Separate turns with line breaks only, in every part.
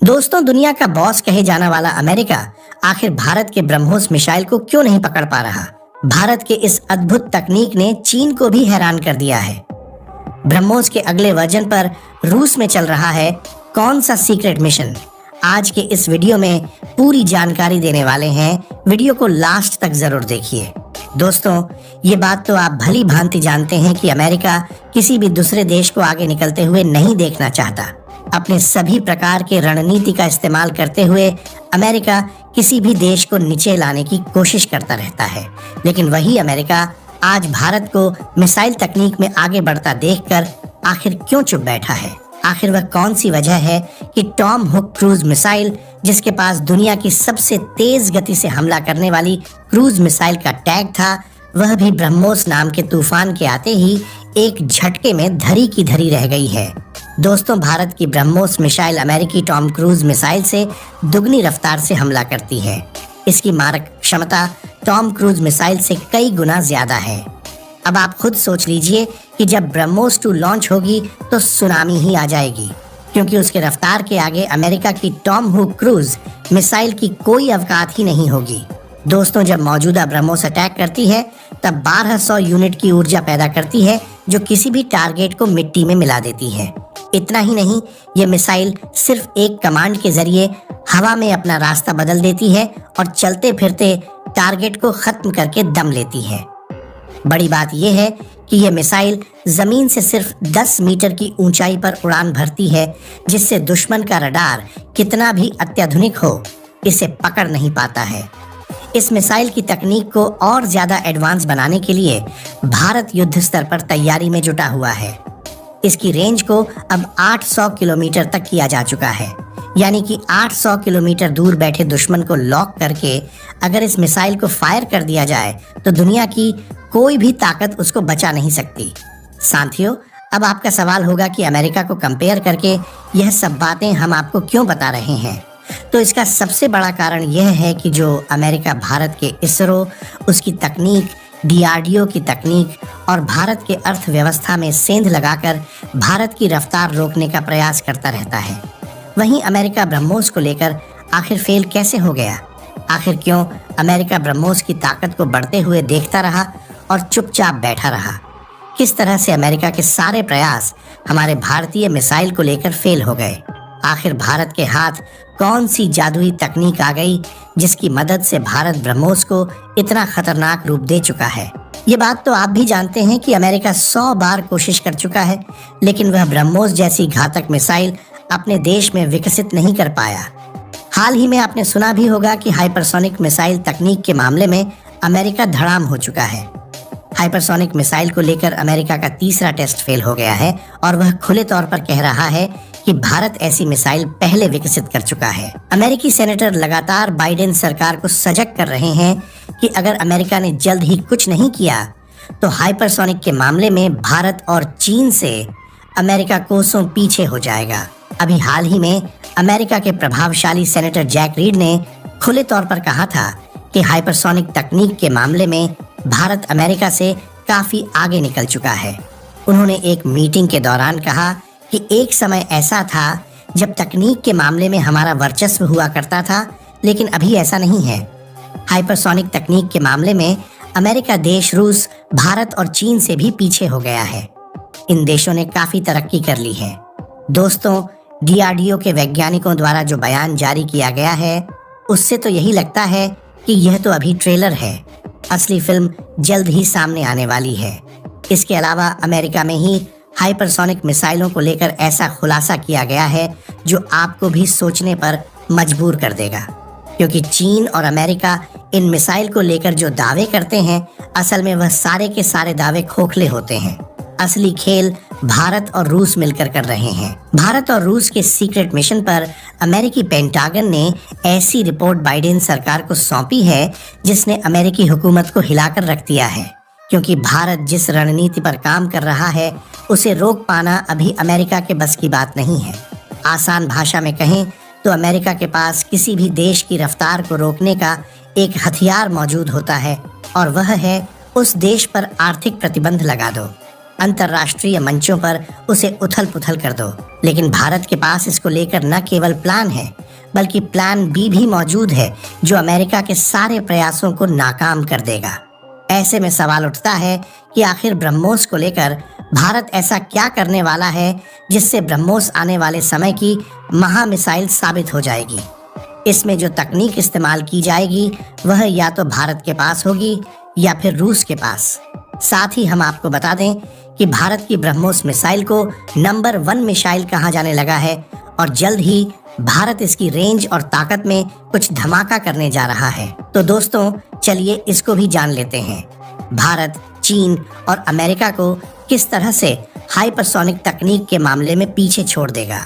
दोस्तों, दुनिया का बॉस कहे जाने वाला अमेरिका आखिर भारत के ब्रह्मोस मिसाइल को क्यों नहीं पकड़ पा रहा। भारत के इस अद्भुत तकनीक ने चीन को भी हैरान कर दिया है। ब्रह्मोस के अगले वर्जन पर रूस में चल रहा है कौन सा सीक्रेट मिशन। आज के इस वीडियो में पूरी जानकारी देने वाले हैं। वीडियो को लास्ट तक जरूर देखिए। दोस्तों, ये बात तो आप भली भांति जानते हैं कि अमेरिका किसी भी दूसरे देश को आगे निकलते हुए नहीं देखना चाहता। अपने सभी प्रकार के रणनीति का इस्तेमाल करते हुए अमेरिका किसी भी देश को नीचे लाने की कोशिश करता रहता है। लेकिन वही अमेरिका आज भारत को मिसाइल तकनीक में आगे बढ़ता देखकर आखिर क्यों चुप बैठा है। आखिर वह कौन सी वजह है कि टॉम हुक क्रूज मिसाइल, जिसके पास दुनिया की सबसे तेज गति से हमला करने वाली क्रूज मिसाइल का टैग था, वह भी ब्रह्मोस नाम के तूफान के आते ही एक झटके में धरी की धरी रह गई है। दोस्तों, भारत की ब्रह्मोस मिसाइल अमेरिकी टॉम क्रूज मिसाइल से दुगनी रफ्तार से हमला करती है। इसकी मारक क्षमता टॉम क्रूज मिसाइल से कई गुना ज्यादा है। अब आप खुद सोच लीजिए कि जब ब्रह्मोस 2 लॉन्च होगी तो सुनामी ही आ जाएगी, क्योंकि उसके रफ्तार के आगे अमेरिका की टॉम हुक क्रूज मिसाइल की कोई औकात ही नहीं होगी। दोस्तों, जब मौजूदा ब्रह्मोस अटैक करती है तब 1200 यूनिट की ऊर्जा पैदा करती है, जो किसी भी टारगेट को मिट्टी में मिला देती है। इतना ही नहीं, ये मिसाइल सिर्फ एक कमांड के जरिए हवा में अपना रास्ता बदल देती है और चलते फिरते टारगेट को खत्म करके दम लेती है। बड़ी बात यह है कि यह मिसाइल जमीन से सिर्फ 10 मीटर की ऊंचाई पर उड़ान भरती है, जिससे दुश्मन का रडार कितना भी अत्याधुनिक हो इसे पकड़ नहीं पाता है। इस मिसाइल की तकनीक को और ज्यादा एडवांस बनाने के लिए भारत युद्ध स्तर पर तैयारी में जुटा हुआ है। इसकी रेंज को अब 800 किलोमीटर तक किया जा चुका है, यानी कि 800 किलोमीटर दूर बैठे दुश्मन को लॉक करके अगर इस मिसाइल को फायर कर दिया जाए तो दुनिया की कोई भी ताकत उसको बचा नहीं सकती। साथियों, अब आपका सवाल होगा कि अमेरिका को कंपेयर करके यह सब बातें हम आपको क्यों बता रहे हैं। तो इसका सबसे बड़ा कारण यह है कि जो अमेरिका भारत के इसरो, उसकी तकनीक, DRDO की तकनीक और भारत के अर्थव्यवस्था में सेंध लगाकर भारत की रफ्तार रोकने का प्रयास करता रहता है। वहीं अमेरिका ब्रह्मोस को लेकर आखिर फेल कैसे हो गया। आखिर क्यों अमेरिका ब्रह्मोस की ताकत को बढ़ते हुए देखता रहा और चुपचाप बैठा रहा। किस तरह से अमेरिका के सारे प्रयास हमारे भारतीय मिसाइल को लेकर फेल हो गए। आखिर भारत के हाथ कौन सी जादुई तकनीक आ गई जिसकी मदद से भारत ब्रह्मोस को इतना खतरनाक रूप दे चुका है। ये बात तो आप भी जानते हैं कि अमेरिका 100 बार कोशिश कर चुका है, लेकिन वह ब्रह्मोस जैसी घातक मिसाइल अपने देश में विकसित नहीं कर पाया। हाल ही में आपने सुना भी होगा कि हाइपरसोनिक मिसाइल तकनीक के मामले में अमेरिका धड़ाम हो चुका है। हाइपरसोनिक मिसाइल को लेकर अमेरिका का तीसरा टेस्ट फेल हो गया है और वह खुले तौर पर कह रहा है कि भारत ऐसी मिसाइल पहले विकसित कर चुका है। अमेरिकी सेनेटर लगातार बाइडेन सरकार को सजग कर रहे हैं कि अगर अमेरिका ने जल्द ही कुछ नहीं किया तो हाइपरसोनिक के मामले में भारत और चीन से अमेरिका कोसों पीछे हो जाएगा। अभी हाल ही में अमेरिका के प्रभावशाली सेनेटर जैक रीड ने खुले तौर पर कहा था कि हाइपरसोनिक तकनीक के मामले में भारत अमेरिका से काफी आगे निकल चुका है। उन्होंने एक मीटिंग के दौरान कहा कि एक समय ऐसा था जब तकनीक के मामले में हमारा वर्चस्व हुआ करता था, लेकिन अभी ऐसा नहीं है। हाइपरसोनिक तकनीक के मामले में अमेरिका देश रूस, भारत और चीन से भी पीछे हो गया है। इन देशों ने काफी तरक्की कर ली है। दोस्तों, DRDO के वैज्ञानिकों द्वारा जो बयान जारी किया गया है, उससे तो यही लगता है कि यह तो अभी ट्रेलर है। असली फिल्म जल्द ही सामने आने वाली है। इसके अलावा अमेरिका में ही हाइपरसोनिक मिसाइलों को लेकर ऐसा खुलासा किया गया है जो आपको भी सोचने पर मजबूर कर देगा, क्योंकि चीन और अमेरिका इन मिसाइल को लेकर जो दावे करते हैं, असल में वह सारे के सारे दावे खोखले होते हैं। असली खेल भारत और रूस मिलकर कर रहे हैं। भारत और रूस के सीक्रेट मिशन पर अमेरिकी पेंटागन ने ऐसी रिपोर्ट बाइडेन सरकार को सौंपी है जिसने अमेरिकी हुकूमत को हिलाकर रख दिया है, क्योंकि भारत जिस रणनीति पर काम कर रहा है उसे रोक पाना अभी अमेरिका के बस की बात नहीं है। आसान भाषा में कहें तो अमेरिका के पास किसी भी देश की रफ्तार को रोकने का एक हथियार मौजूद होता है, और वह है उस देश पर आर्थिक प्रतिबंध लगा दो, अंतर्राष्ट्रीय मंचों पर उसे उथल पुथल कर दो। लेकिन भारत के पास इसको लेकर न केवल प्लान है बल्कि प्लान बी भी मौजूद है जो अमेरिका के सारे प्रयासों को नाकाम कर देगा। ऐसे में सवाल उठता है कि आखिर ब्रह्मोस को लेकर भारत ऐसा क्या करने वाला है जिससे ब्रह्मोस आने वाले समय की महा मिसाइल साबित हो जाएगी। इसमें जो तकनीक इस्तेमाल की जाएगी वह या तो भारत के पास होगी या फिर रूस के पास। साथ ही हम आपको बता दें कि भारत की ब्रह्मोस मिसाइल को नंबर 1 मिसाइल कहा जाने लगा है और जल्द ही भारत इसकी रेंज और ताकत में कुछ धमाका करने जा रहा है। तो दोस्तों चलिए इसको भी जान लेते हैं। भारत, चीन और अमेरिका को किस तरह से हाइपरसोनिक तकनीक के मामले में पीछे छोड़ देगा।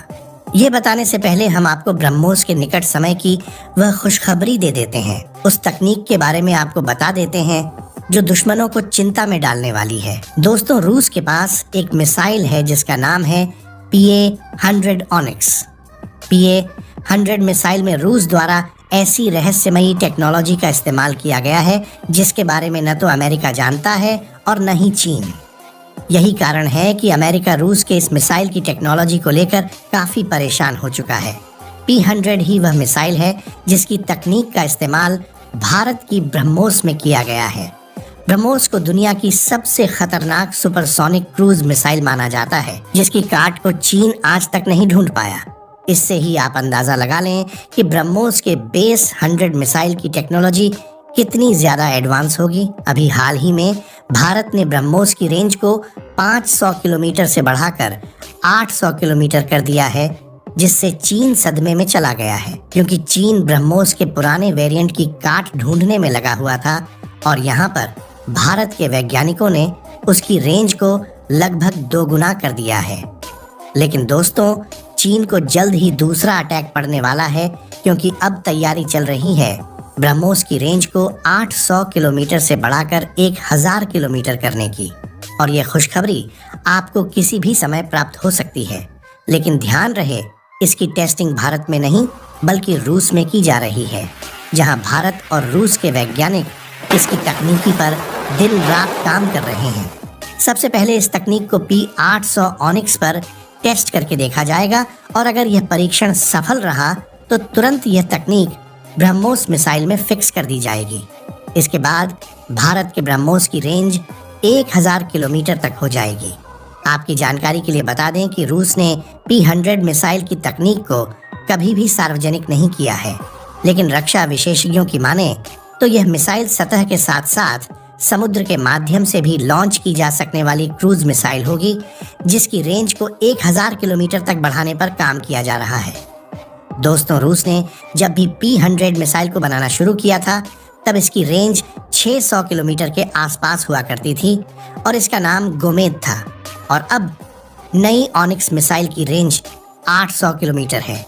ये बताने से पहले हम आपको ब्रह्मोस के निकट समय की वह खुशखबरी दे देते हैं। उस तकनीक के बारे में आपको बता देते हैं जो दुश्मनों को चिंता में डालने वाली है। दोस्तों रूस के पास एक मिसाइल है जिसका नाम है PA-100 ऑनिक्स। PA-100 मिसाइल में रूस द्वारा ऐसी रहस्यमयी टेक्नोलॉजी का इस्तेमाल किया गया है जिसके बारे में न तो अमेरिका जानता है और न ही चीन। यही कारण है कि अमेरिका रूस के इस मिसाइल की टेक्नोलॉजी को लेकर काफी परेशान हो चुका है। P-100 ही वह मिसाइल है जिसकी तकनीक का इस्तेमाल भारत की ब्रह्मोस में किया गया है। ब्रह्मोस को दुनिया की सबसे खतरनाक सुपरसोनिक क्रूज मिसाइल माना जाता है जिसकी काट को चीन आज तक नहीं ढूंढ पाया। इससे ही आप अंदाजा लगा लें कि ब्रह्मोस के बेस 100 मिसाइल की टेक्नोलॉजी कितनी ज्यादा एडवांस होगी। अभी हाल ही में भारत ने ब्रह्मोस की रेंज को 500 किलोमीटर से बढ़ाकर 800 किलोमीटर कर दिया है जिससे चीन सदमे में चला गया है क्योंकि चीन ब्रह्मोस के पुराने वेरिएंट की काट ढूंढने में लगा हुआ था और यहाँ पर भारत के वैज्ञानिकों ने उसकी रेंज को लगभग 2 गुना कर दिया है। लेकिन दोस्तों चीन को जल्द ही दूसरा अटैक पड़ने वाला है क्योंकि अब तैयारी चल रही है ब्रह्मोस की रेंज को 800 किलोमीटर से बढ़ाकर 1000 किलोमीटर करने की। और यह खुशखबरी आपको किसी भी समय प्राप्त हो सकती है, लेकिन ध्यान रहे इसकी टेस्टिंग भारत में नहीं बल्कि रूस में की जा रही है, जहां भारत और रूस के वैज्ञानिक इसकी तकनीकी पर दिन रात काम कर रहे हैं। सबसे पहले इस तकनीक को P-800 ऑनिक्स पर टेस्ट करके देखा जाएगा और अगर यह परीक्षण सफल रहा तो तुरंत यह तकनीक ब्रह्मोस मिसाइल में फिक्स कर दी जाएगी। इसके बाद भारत के ब्रह्मोस की रेंज 1000 किलोमीटर तक हो जाएगी। आपकी जानकारी के लिए बता दें कि रूस ने P-100 मिसाइल की तकनीक को कभी भी सार्वजनिक नहीं किया है, लेकिन रक्षा विशेषज्ञों की माने तो यह मिसाइल सतह के साथ साथ समुद्र के माध्यम से भी लॉन्च की जा सकने वाली क्रूज मिसाइल होगी जिसकी रेंज को 1000 किलोमीटर तक बढ़ाने पर काम किया जा रहा है। दोस्तों रूस ने जब भी P-100 मिसाइल को बनाना शुरू किया था तब इसकी रेंज 600 किलोमीटर के आसपास हुआ करती थी और इसका नाम गोमेद था और अब नई ऑनिक्स मिसाइल की रेंज 800 किलोमीटर है।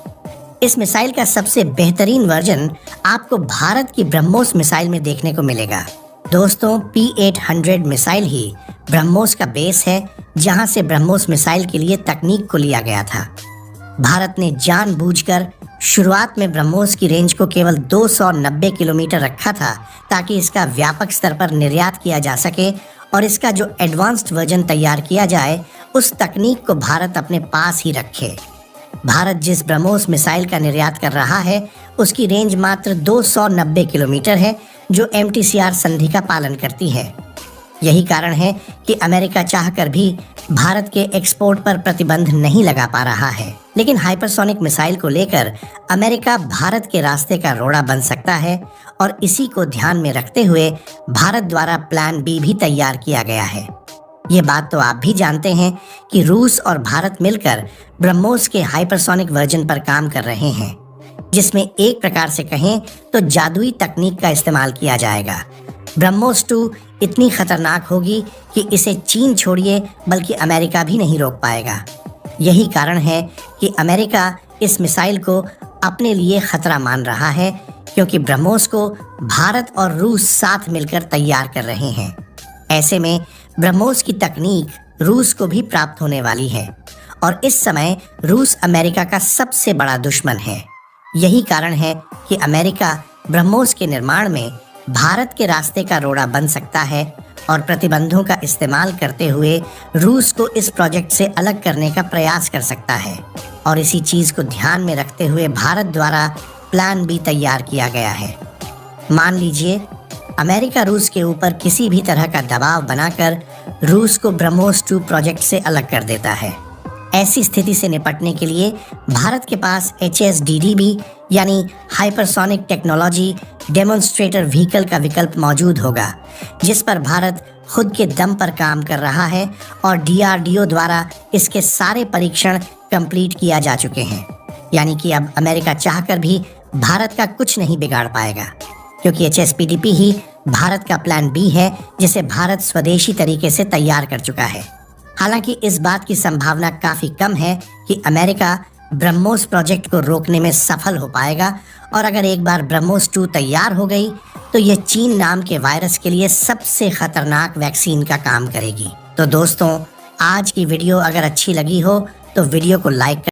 इस मिसाइल का सबसे बेहतरीन वर्जन आपको भारत की ब्रह्मोस मिसाइल में देखने को मिलेगा। दोस्तों P-800 मिसाइल ही ब्रह्मोस का बेस है जहां से ब्रह्मोस मिसाइल के लिए तकनीक को लिया गया था। भारत ने जानबूझकर शुरुआत में ब्रह्मोस की रेंज को केवल 290 किलोमीटर रखा था ताकि इसका व्यापक स्तर पर निर्यात किया जा सके और इसका जो एडवांस्ड वर्जन तैयार किया जाए उस तकनीक को भारत अपने पास ही रखे। भारत जिस ब्रह्मोस मिसाइल का निर्यात कर रहा है उसकी रेंज मात्र 290 किलोमीटर है जो MTCR संधि का पालन करती है। यही कारण है कि अमेरिका चाहकर भी भारत के एक्सपोर्ट पर प्रतिबंध नहीं लगा पा रहा है, लेकिन हाइपरसोनिक मिसाइल को लेकर अमेरिका भारत के रास्ते का रोड़ा बन सकता है और इसी को ध्यान में रखते हुए भारत द्वारा प्लान बी भी तैयार किया गया है। ये बात तो आप भी जानते हैं कि रूस और भारत मिलकर ब्रह्मोस के हाइपरसोनिक वर्जन पर काम कर रहे हैं, जिसमें एक प्रकार से कहें तो जादुई तकनीक का इस्तेमाल किया जाएगा। ब्रह्मोस 2 इतनी खतरनाक होगी कि इसे चीन छोड़िए बल्कि अमेरिका भी नहीं रोक पाएगा। यही कारण है कि अमेरिका इस मिसाइल को अपने लिए खतरा मान रहा है क्योंकि ब्रह्मोस को भारत और रूस साथ मिलकर तैयार कर रहे हैं। ऐसे में ब्रह्मोस की तकनीक रूस को भी प्राप्त होने वाली है और इस समय रूस अमेरिका का सबसे बड़ा दुश्मन है। यही कारण है कि अमेरिका ब्रह्मोस के निर्माण में भारत के रास्ते का रोड़ा बन सकता है और प्रतिबंधों का इस्तेमाल करते हुए रूस को इस प्रोजेक्ट से अलग करने का प्रयास कर सकता है। और इसी चीज को ध्यान में रखते हुए भारत द्वारा प्लान बी तैयार किया गया है। मान लीजिए अमेरिका रूस के ऊपर किसी भी तरह का दबाव बनाकर रूस को ब्रह्मोस 2 प्रोजेक्ट से अलग कर देता है। ऐसी स्थिति से निपटने के लिए भारत के पास HSDDB यानी हाइपरसोनिक टेक्नोलॉजी डेमोन्स्ट्रेटर व्हीकल का विकल्प मौजूद होगा, जिस पर भारत खुद के दम पर काम कर रहा है और DRDO द्वारा इसके सारे परीक्षण कंप्लीट किया जा चुके हैं। यानी कि अब अमेरिका चाहकर भी भारत का कुछ नहीं बिगाड़ पाएगा, क्योंकि HSPDP ही भारत का प्लान बी है, जिसे भारत स्वदेशी तरीके से तैयार कर चुका है। हालांकि इस बात की संभावना काफी कम है कि अमेरिका ब्रह्मोस प्रोजेक्ट को रोकने में सफल हो पाएगा, और अगर एक बार ब्रह्मोस 2 तैयार हो गई तो यह चीन नाम के वायरस के लिए सबसे खतरनाक वैक्सीन का काम करेगी। तो दोस्तों, आज की वीडियो अगर अच्छी लगी हो तो वीडियो को लाइक